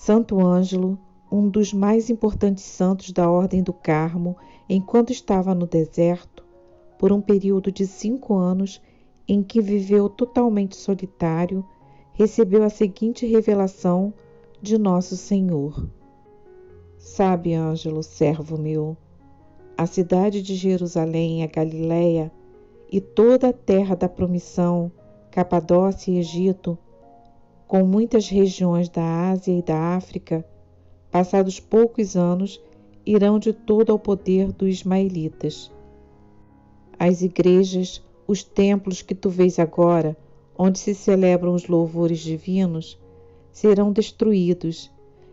Santo Ângelo, um dos mais importantes santos da Ordem do Carmo, enquanto estava no deserto, por um período de 5 anos em que viveu totalmente solitário, recebeu a seguinte revelação de Nosso Senhor. Sabe, Ângelo, servo meu, a cidade de Jerusalém, a Galiléia e toda a terra da promissão, Capadócia e Egito, com muitas regiões da Ásia e da África, passados poucos anos, irão de todo ao poder dos ismaelitas. As igrejas, os templos que tu vês agora, onde se celebram os louvores divinos, serão destruídos,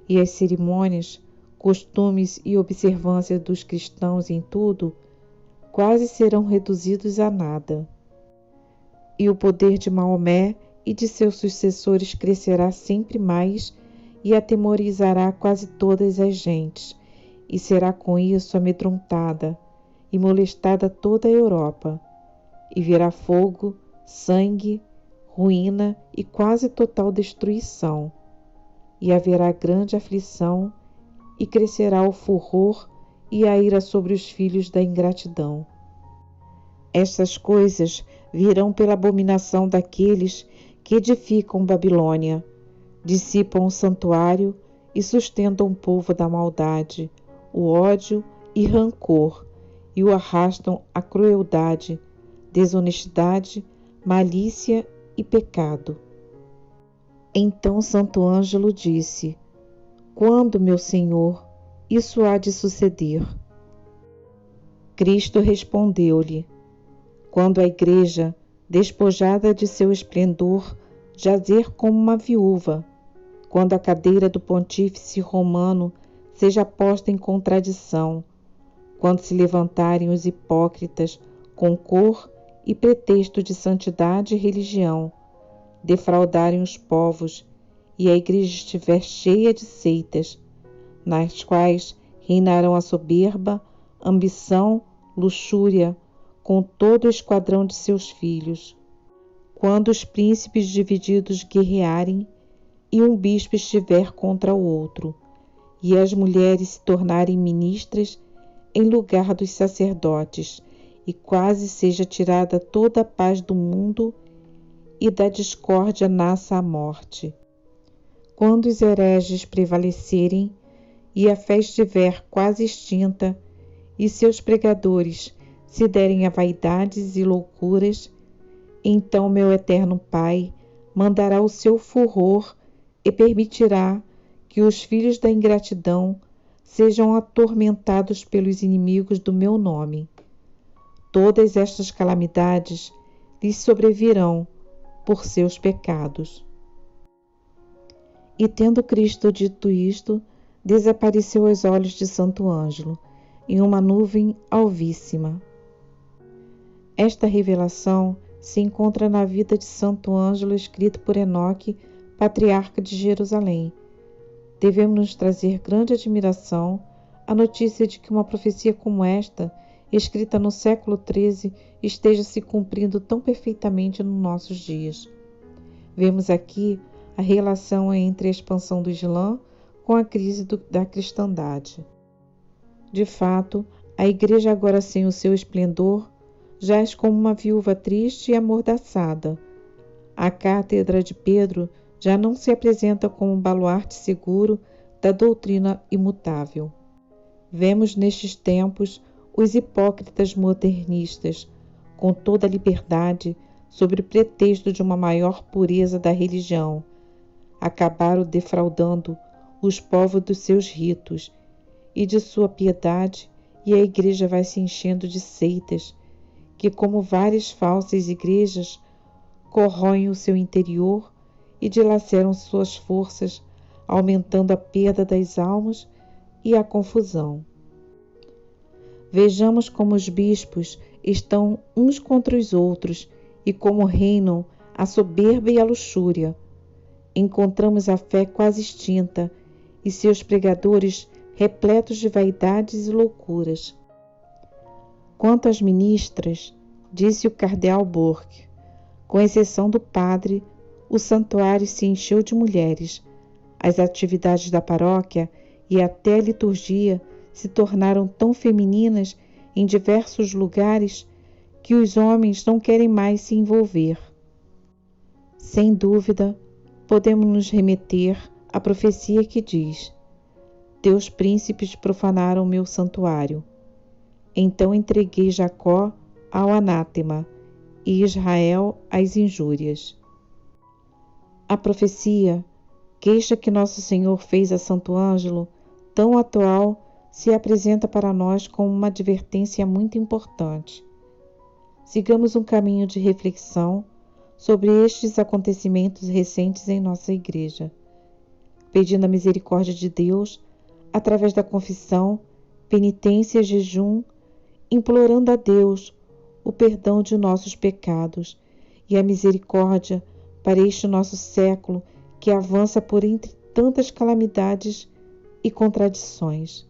e as cerimônias, costumes e observâncias dos cristãos em tudo, quase serão reduzidos a nada. E o poder de Maomé e de seus sucessores crescerá sempre mais e atemorizará quase todas as gentes, e será com isso amedrontada e molestada toda a Europa, e virá fogo, sangue, ruína e quase total destruição, e haverá grande aflição, e crescerá o furor e a ira sobre os filhos da ingratidão. Estas coisas virão pela abominação daqueles que edificam Babilônia, dissipam o santuário e sustentam o povo da maldade, o ódio e rancor, e o arrastam à crueldade, desonestidade, malícia e pecado. Então Santo Ângelo disse: quando, meu Senhor, isso há de suceder? Cristo respondeu-lhe: quando a Igreja, despojada de seu esplendor, jazer como uma viúva, quando a cadeira do pontífice romano seja posta em contradição, quando se levantarem os hipócritas com cor e pretexto de santidade e religião, defraudarem os povos, e a Igreja estiver cheia de seitas, nas quais reinarão a soberba, ambição, luxúria, com todo o esquadrão de seus filhos. Quando os príncipes divididos guerrearem, e um bispo estiver contra o outro, e as mulheres se tornarem ministras em lugar dos sacerdotes, e quase seja tirada toda a paz do mundo, e da discórdia nasça a morte. Quando os hereges prevalecerem, e a fé estiver quase extinta, e seus pregadores se derem a vaidades e loucuras, então meu eterno Pai mandará o seu furor e permitirá que os filhos da ingratidão sejam atormentados pelos inimigos do meu nome. Todas estas calamidades lhes sobrevirão por seus pecados. E tendo Cristo dito isto, desapareceu aos olhos de Santo Ângelo, em uma nuvem alvíssima. Esta revelação se encontra na vida de Santo Ângelo, escrito por Enoque, patriarca de Jerusalém. Devemos nos trazer grande admiração a notícia de que uma profecia como esta, escrita no século XIII, esteja se cumprindo tão perfeitamente nos nossos dias. Vemos aqui a relação entre a expansão do Islã com a crise da cristandade. De fato, a Igreja, agora sem o seu esplendor, jaz como uma viúva triste e amordaçada. A cátedra de Pedro já não se apresenta como um baluarte seguro da doutrina imutável. Vemos nestes tempos os hipócritas modernistas, com toda a liberdade, sob o pretexto de uma maior pureza da religião, acabaram defraudando os povos dos seus ritos e de sua piedade, e a Igreja vai se enchendo de seitas, que, como várias falsas igrejas, corroem o seu interior e dilaceram suas forças, aumentando a perda das almas e a confusão. Vejamos como os bispos estão uns contra os outros e como reinam a soberba e a luxúria. Encontramos a fé quase extinta e seus pregadores repletos de vaidades e loucuras. Quanto às ministras, disse o cardeal Bourke, com exceção do padre, o santuário se encheu de mulheres. As atividades da paróquia e até a liturgia se tornaram tão femininas em diversos lugares que os homens não querem mais se envolver. Sem dúvida, podemos nos remeter à profecia que diz: Teus príncipes profanaram o meu santuário. Então entreguei Jacó ao anátema e Israel às injúrias. A profecia, queixa que Nosso Senhor fez a Santo Ângelo, tão atual, se apresenta para nós como uma advertência muito importante. Sigamos um caminho de reflexão sobre estes acontecimentos recentes em nossa Igreja, pedindo a misericórdia de Deus através da confissão, penitência e jejum, implorando a Deus o perdão de nossos pecados e a misericórdia para este nosso século que avança por entre tantas calamidades e contradições.